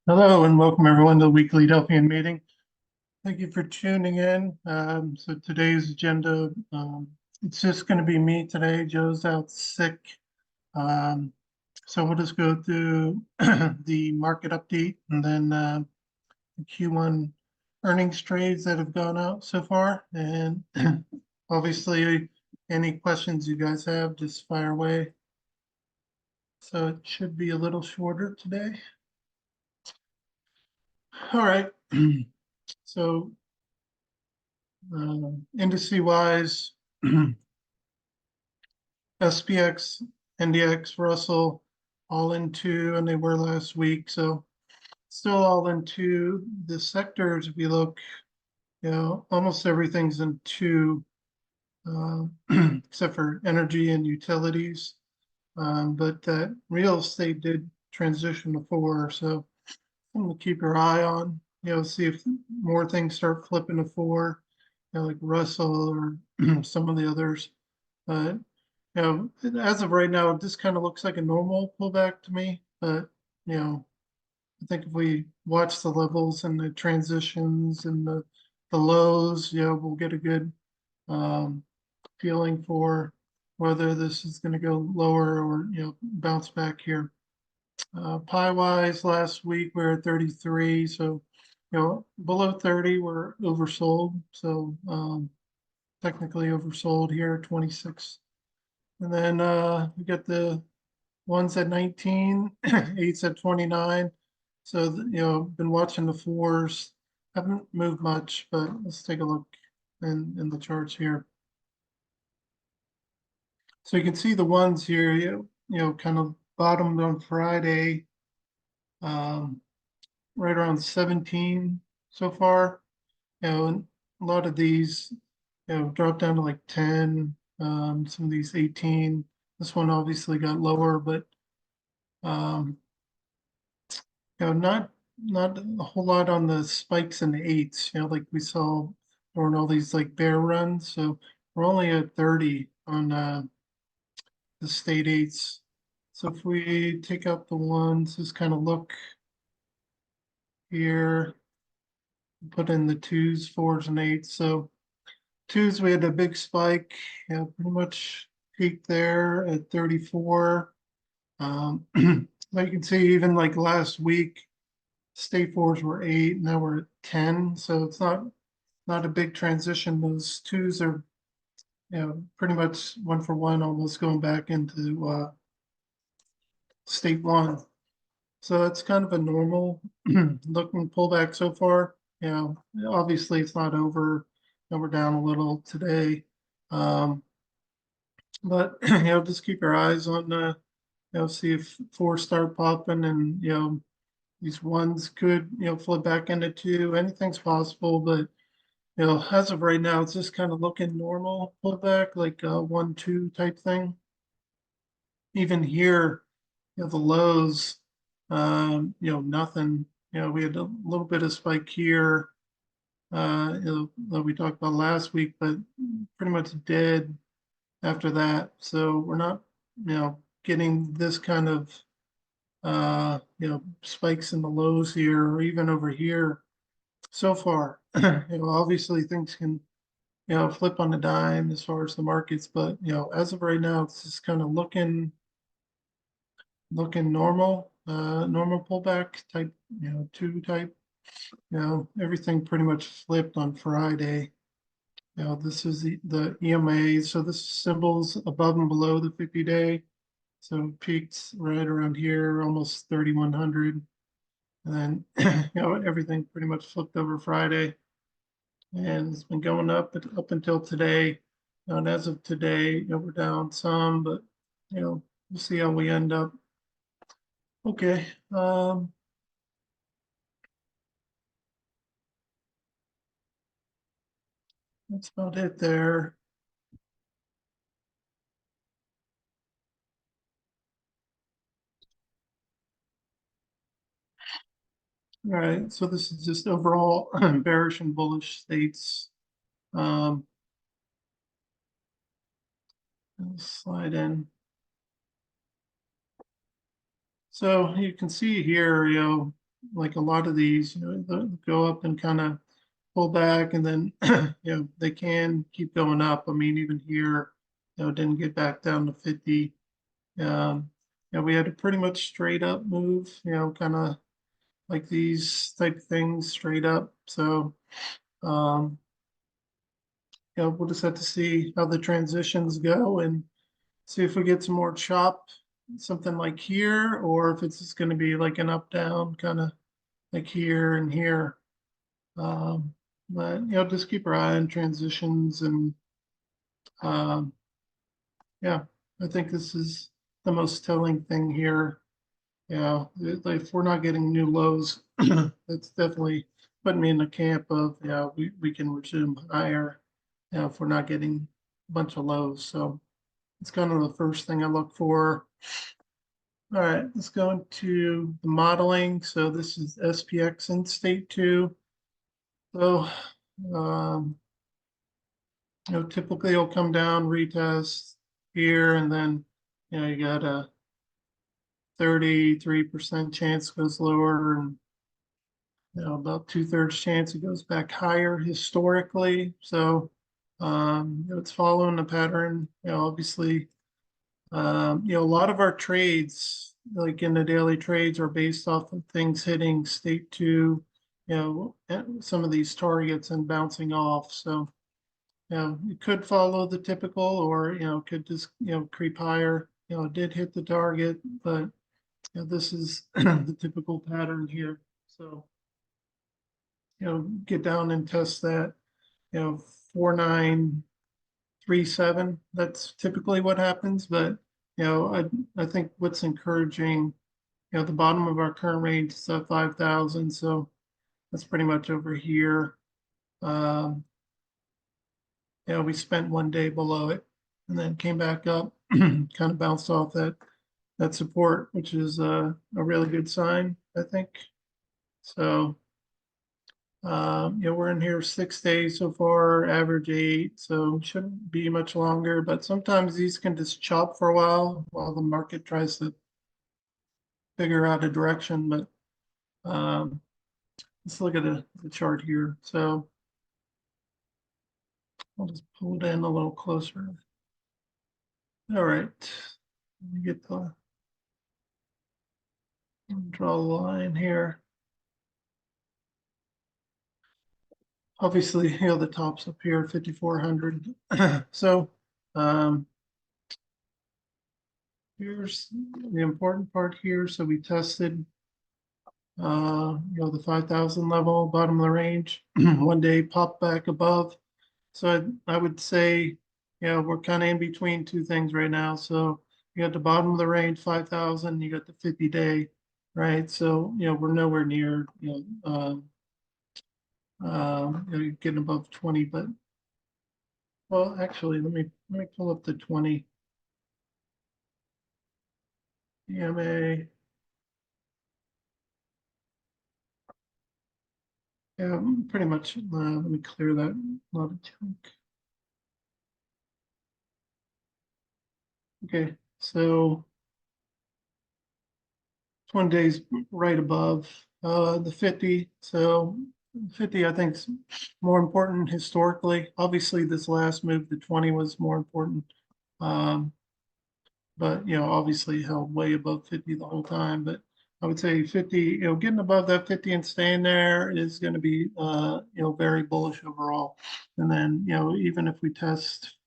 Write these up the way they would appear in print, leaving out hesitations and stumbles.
Hello and welcome everyone to the weekly Delphian meeting. Thank you for tuning in. So today's agenda, it's just going to be me today. Joe's out sick. Um, so we'll just go through the market update and then the Q1 earnings trades that have gone out so far. And obviously, any questions you guys have, just fire away. So it should be a little shorter today. All right. So indice wise, SPX, NDX, Russell, all into, and they were last week. So still all into the sectors. If you look, almost everything's in two, except for energy and utilities. But that real estate did transition to four. So I'm gonna keep your eye on, see if more things start flipping to four, like Russell or some of the others. But as of right now, this kind of looks like a normal pullback to me. But I think if we watch the levels and the transitions and the lows, we'll get a good um, feeling for whether this is going to go lower or bounce back here. Pie wise, last week we were at 33, so below 30 we're oversold. So technically oversold here, 26. And then we got the ones at 19, eights at 29. So been watching the fours, haven't moved much, but let's take a look in the charts here. So you can see the ones here, kind of bottomed on Friday. Right around 17 so far. And a lot of these, dropped down to like 10, some of these 18. This one obviously got lower, but um, not a whole lot on the spikes and the eights, like we saw during all these like bear runs. So we're only at 30 on the state eights. So if we take out the ones, just kind of look here, put in the twos, fours, and eights. So twos, we had a big spike, pretty much peaked there at 34. But you can see even like last week, state fours were 8, now we're at 10. So it's not a big transition. Those twos are, pretty much one for one, almost going back into state one. So it's kind of a normal looking pullback so far. Obviously it's not over. We're down a little today. Um, but just keep your eyes on see if fours start popping and these ones could flip back into two. Anything's possible, but as of right now, it's just kind of looking normal pullback, like a 1-2 type thing. Even here, the lows, nothing. We had a little bit of spike here, that we talked about last week, but pretty much dead after that. So we're not, getting this kind of, spikes in the lows here or even over here so far. Obviously things can, flip on a dime as far as the markets, but, as of right now, it's just kind of looking normal, normal pullback type, two type. Everything pretty much flipped on Friday. This is the EMA. So this is symbols above and below the 50-day. So peaked right around here, almost 3,100. And then, everything pretty much flipped over Friday. And it's been going up until today. And as of today, we're down some, but, we'll see how we end up. Okay. That's about it there. All right, so this is just overall bearish and bullish states. Um, slide in. So you can see here, like a lot of these, they'll go up and kind of pull back and then, they can keep going up. I mean, even here, didn't get back down to 50. We had a pretty much straight up move, kind of like these type of things straight up. So, um, we'll just have to see how the transitions go and see if we get some more chop, something like here, or if it's just going to be like an up down kind of like here and here. Um, but just keep our eye on transitions and um, yeah, I think this is the most telling thing here. If we're not getting new lows, that's definitely putting me in the camp of, we can resume higher, if we're not getting a bunch of lows. So it's kind of the first thing I look for. All right, let's go into the modeling. So this is SPX in state two. So, um, typically it'll come down, retest here, and then, you got a 33% chance goes lower and, about 2/3 chance it goes back higher historically. So, it's following the pattern, obviously. A lot of our trades, like in the daily trades, are based off of things hitting state two, some of these targets and bouncing off. So, it could follow the typical or, could just, creep higher. It did hit the target, but this is the typical pattern here. So, get down and test that, 4937. That's typically what happens, but I think what's encouraging, the bottom of our current range is at 5,000, so that's pretty much over here. Um, we spent one day below it and then came back up, kind of bounced off that support, which is a really good sign, I think. So, we're in here 6 days so far, average 8, so shouldn't be much longer. But sometimes these can just chop for a while the market tries to figure out a direction. But let's look at the chart here. So I'll just pull it in a little closer. All right, let me get draw the line here. Obviously, the top's up here, 5,400. So here's the important part here. So we tested, the 5,000 level, bottom of the range, one day popped back above. So I would say, we're kind of in between two things right now. So you got the bottom of the range, 5,000, you got the 50-day, right? So, we're nowhere near, getting above 20, but well, actually, let me pull up the 20 EMA. Yeah, pretty much. Let me clear that lot of junk. Okay, so 1 day's right above the 50. So 50, I think, is more important historically. Obviously, this last move, the 20 was more important. Um, but obviously held way above 50 the whole time. But I would say 50, getting above that 50 and staying there is going to be, very bullish overall. And then, even if we test,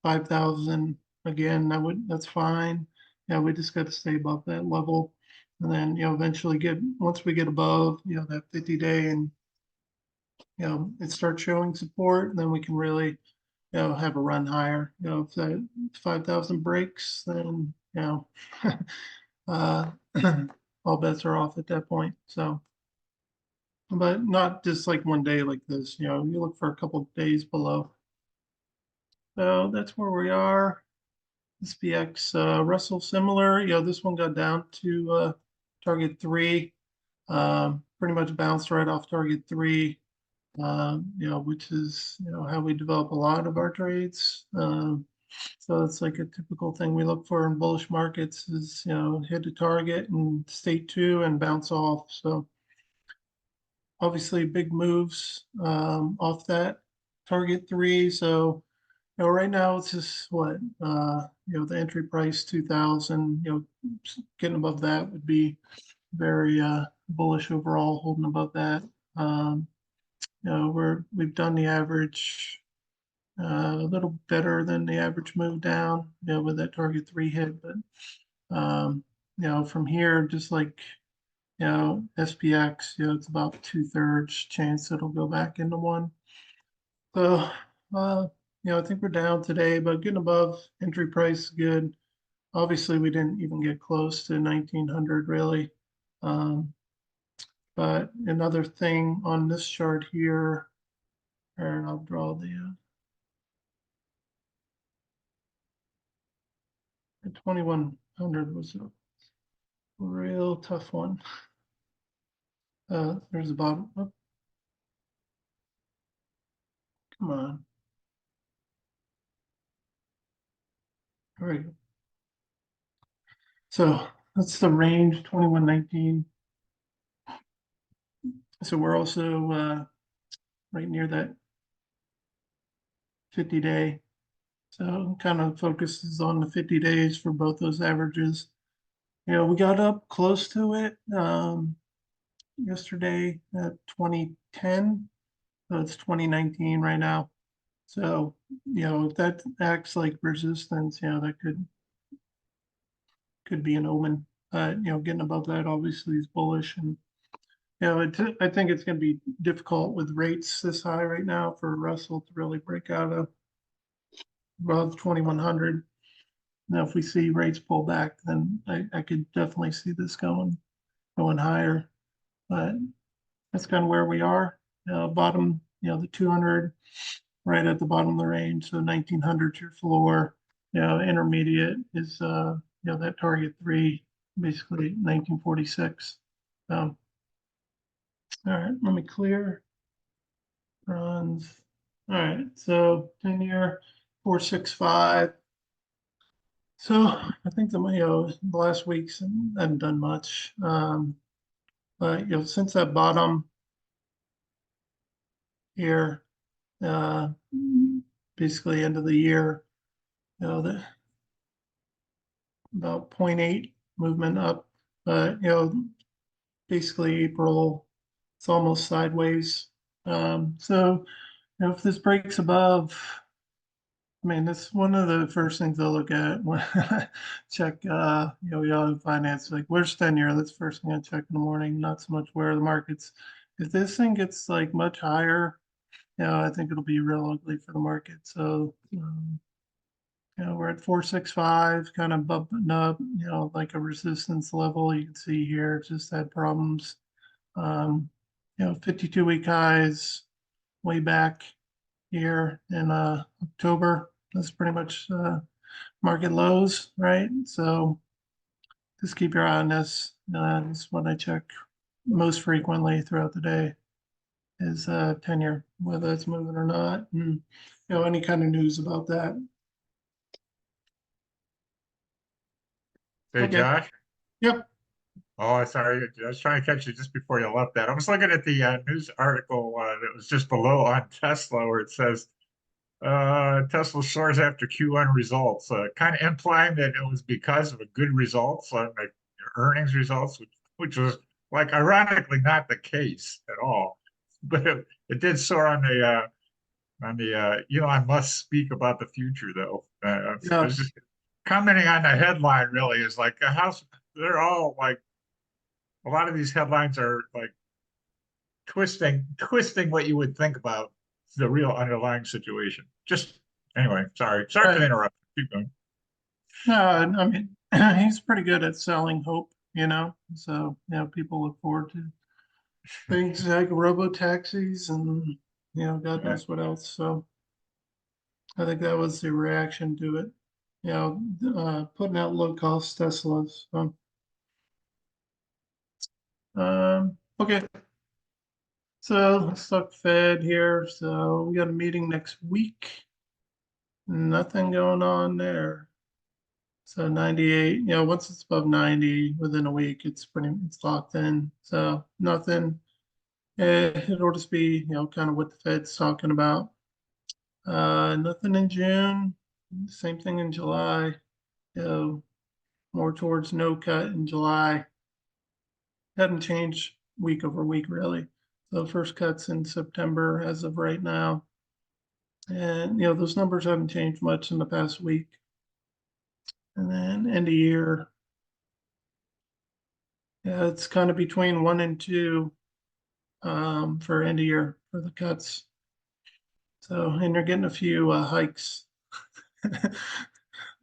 5,000 again, that's fine. We just got to stay above that level. And then, eventually once we get above, that 50-day and, it starts showing support, then we can really, have a run higher. If that 5,000 breaks, then, uh, all bets are off at that point. So, but not just like one day like this, you look for a couple of days below. So that's where we are. SPX, Russell similar, this one got down to target 3, pretty much bounced right off target 3. Which is, how we develop a lot of our trades. So it's like a typical thing we look for in bullish markets is, hit a target and stay 2 and bounce off. So obviously big moves off that target three. So, right now it's just what, the entry price 2,000, getting above that would be very bullish overall, holding above that. Um, we've done the average a little better than the average move down, with that target three hit, but from here, just like SPX, it's about 2/3 chance it'll go back into one. So, I think we're down today, but getting above entry price is good. Obviously, we didn't even get close to 1900 really. Um, but another thing on this chart here, and I'll draw the 2100 was a real tough one. There's the bottom. Oh, come on. There we go. So that's the range 2119. So we're also right near that 50-day. So kind of focuses on the 50 days for both those averages. We got up close to it yesterday at 2010. So it's 2019 right now. So, if that acts like resistance, that could be an omen. Getting above that obviously is bullish. And, I think it's going to be difficult with rates this high right now for Russell to really break out of above 2100. Now, if we see rates pull back, then I could definitely see this going higher. But that's kind of where we are. Bottom, the 200 right at the bottom of the range. So 1900 your floor. Intermediate is that target three, basically 1946. All right, let me clear runs. All right, so 10-year 465. So I think the last weeks haven't done much. But since that bottom here, uh, basically end of the year, the about 0.8 movement up. But basically April, it's almost sideways. So if this breaks above, I mean, that's one of the first things I look at when I check, Yahoo Finance. Like, where's 10-year? That's the first thing I check in the morning. Not so much where the market's. If this thing gets like much higher, I think it'll be real ugly for the market. So, we're at 465, kind of bumping up, like a resistance level. You can see here, it just had problems. 52-week highs way back here in October. That's pretty much market lows, right? So just keep your eye on this. This is what I check most frequently throughout the day is 10-year, whether it's moving or not, and any kind of news about that. Hey, Okay. Josh. Yep. Oh, sorry. I was trying to catch you just before you left that. I was looking at the news article that was just below on Tesla where it says Tesla soars after Q1 results, kind of implying that it was because of a good results on the earnings results, which was like ironically not the case at all. But it did soar on the Elon Musk speak about the future though. I Yeah. was just commenting on the headline really is like how they're all like a lot of these headlines are like twisting what you would think about the real underlying situation. Just anyway, sorry for the Right. interruption. Keep going. No, I mean, he's pretty good at selling hope, So, people look forward to things like robo taxis and, God Yeah. knows what else. So I think that was the reaction to it. Putting out low cost Teslas. Okay. So let's talk Fed here. So we got a meeting next week. Nothing going on there. So 98, once it's above 90 within a week, it's locked in. So nothing. It'll just be, kind of what the Fed's talking about. Nothing in June, same thing in July. More towards no cut in July. Hadn't changed week over week really. The first cut's in September as of right now. And, those numbers haven't changed much in the past week. And then end of year, yeah, it's kind of between 1 and 2 for end of year for the cuts. So, and you're getting a few hikes.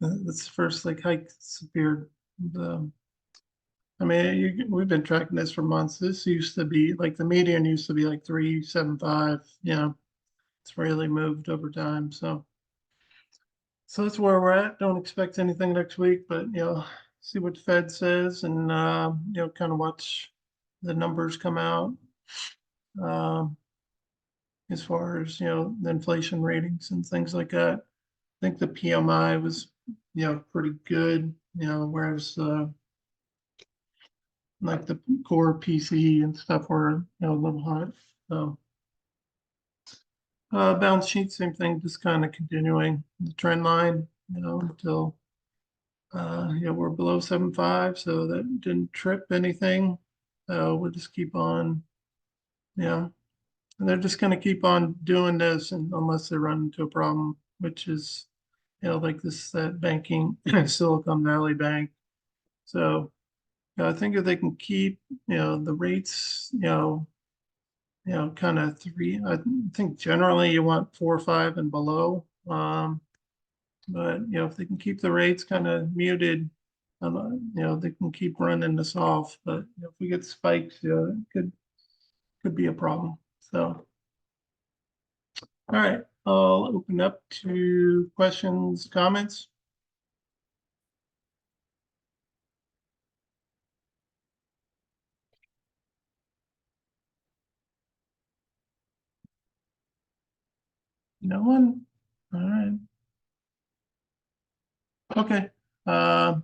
That's the first like hike that's appeared. I mean, we've been tracking this for months. This used to be like the median used to be like 3.75. It's really moved over time. So that's where we're at. Don't expect anything next week, but see what the Fed says and kind of watch the numbers come out. Um, as far as the inflation ratings and things like that. I think the PMI was pretty good, whereas like the core PC and stuff were a little hot. So balance sheet, same thing, just kind of continuing the trend line, until we're below 7.5, so that didn't trip anything. We'll just keep on, yeah. And they're just gonna keep on doing this and unless they run into a problem, which is, like this, that banking Silicon Valley Bank. So, I think if they can keep, the rates, kind of three, I think generally you want 4 or 5 and below. But if they can keep the rates kind of muted, they can keep running this off. But if we get spikes, it could be a problem. So, all right, I'll open up to questions, comments. No one? All right. Okay. All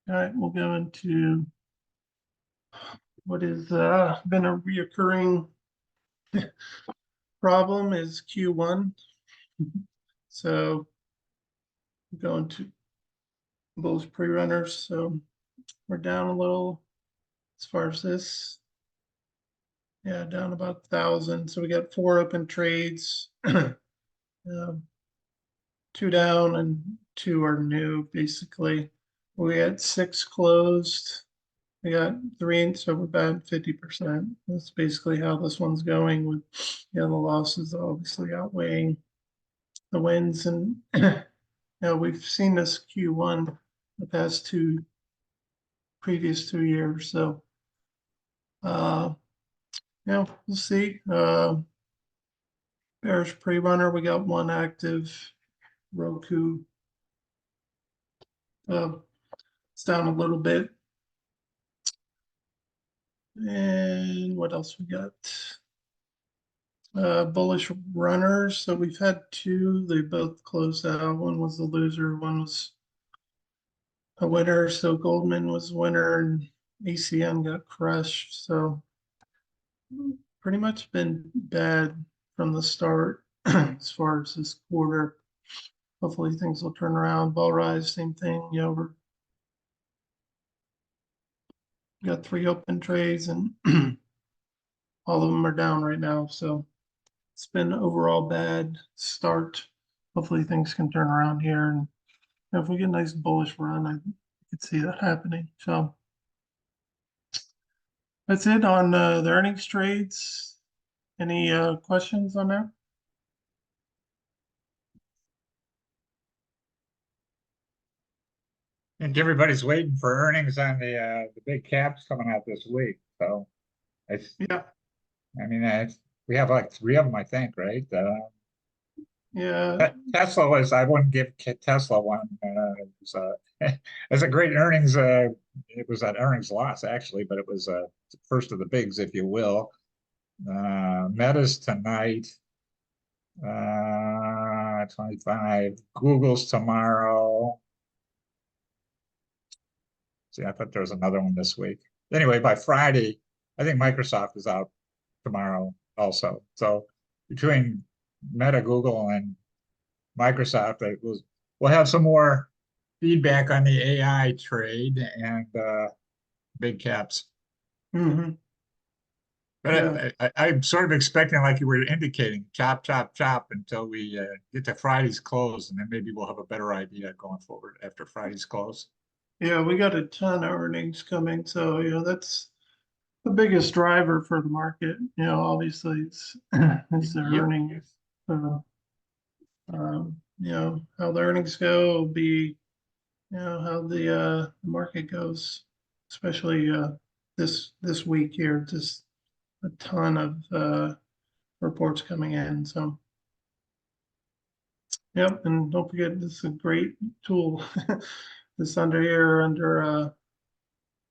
right, we'll go into what has been a reoccurring problem is Q1. So going to those pre-runners. So we're down a little as far as this. Yeah, down about 1,000. So we got 4 open trades, 2 down and 2 are new basically. We had 6 closed. We got 3, so we're about 50%. That's basically how this one's going with, the losses obviously outweighing the wins. And, we've seen this Q1 the past previous 2 years. So, we'll see. Bearish pre-runner, we got 1 active Roku. It's down a little bit. And what else we got? Bullish runners. So we've had 2. They both closed out. One was the loser. One was a winner. So Goldman was winner and ACM got crushed. So pretty much been bad from the start as far as this quarter. Hopefully things will turn around. Vol rise, same thing. We're got 3 open trades and all of them are down right now. So it's been overall bad start. Hopefully things can turn around here. And if we get a nice bullish run, I could see that happening. So that's it on the earnings trades. Any questions on that? I think everybody's waiting for earnings on the big caps coming out this week. So Yeah. I mean, we have like 3 of them, I think, right? Yeah. Tesla was, I wouldn't give Tesla one. It's a great earnings. It was an earnings loss actually, but it was first of the bigs, if you will. Meta's tonight, 25. Google's tomorrow. See, I thought there was another one this week. Anyway, by Friday, I think Microsoft is out tomorrow also. So between Meta, Google, and Microsoft, we'll have some more feedback on the AI trade and big caps. Mhm. Yeah, But I'm sort of expecting, like you were indicating, chop, chop, chop until we get to Friday's close, and then maybe we'll have a better idea going forward after Friday's close. yeah, we got a ton of earnings coming, so that's the biggest driver for the market. Obviously, it's is the Yep. earnings. So, how the earnings go will be, how the market goes, especially this week here. Just a ton of reports coming in. So, yep, and don't forget, this is a great tool. This under here, under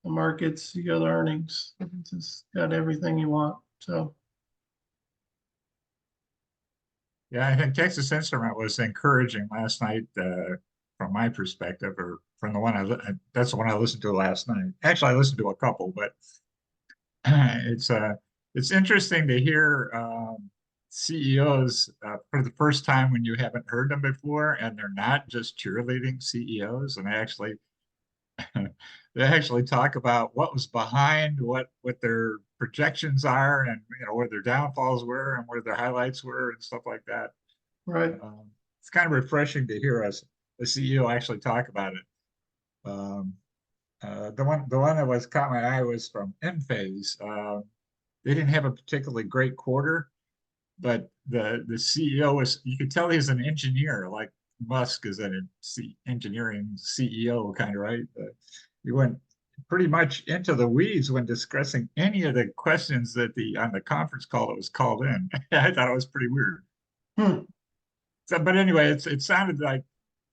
the markets, you got the earnings. It's just got everything you want. So, Yeah, I think Texas Instrument was encouraging last night from my perspective, or from the one that's the one I listened to last night. Actually, I listened to a couple, but it's it's interesting to hear CEOs for the first time when you haven't heard them before, and they're not just cheerleading CEOs, and they actually talk about what was behind what their projections are, and where their downfalls were and where their highlights were and stuff like that. right. It's kind of refreshing to hear us, the CEO, actually talk about it. Um, the one that was caught my eye was from Enphase. They didn't have a particularly great quarter, but the CEO was, you could tell he's an engineer, like Musk is an engineering CEO kind of, right? He went pretty much into the weeds when discussing any of the questions that on the conference call that was called in. I thought it was pretty weird. Hmm. So, but anyway, it sounded like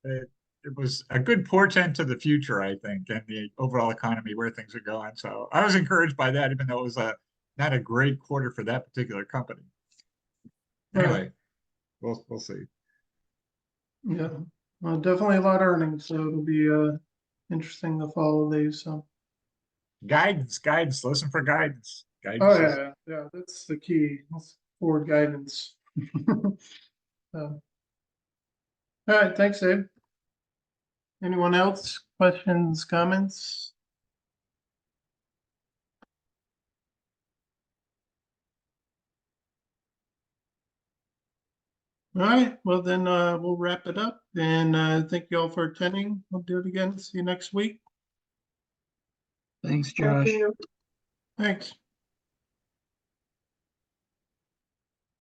it was a good portent to the future, I think, and the overall economy, where things are going. So I was encouraged by that, even though it was not a great quarter for that particular company. Right. Anyway, we'll see. Yeah. Well, definitely a lot of earnings, so it'll be interesting to follow these. So, Guidance. Listen for guidance. oh Guidance is yeah, yeah, that's the key. That's forward guidance. So, all right, thanks, Dave. Anyone else? Questions, comments? All right, well then we'll wrap it up. And thank you all for attending. We'll do it again. See you next week. Thanks, Thank Josh. you. Thanks.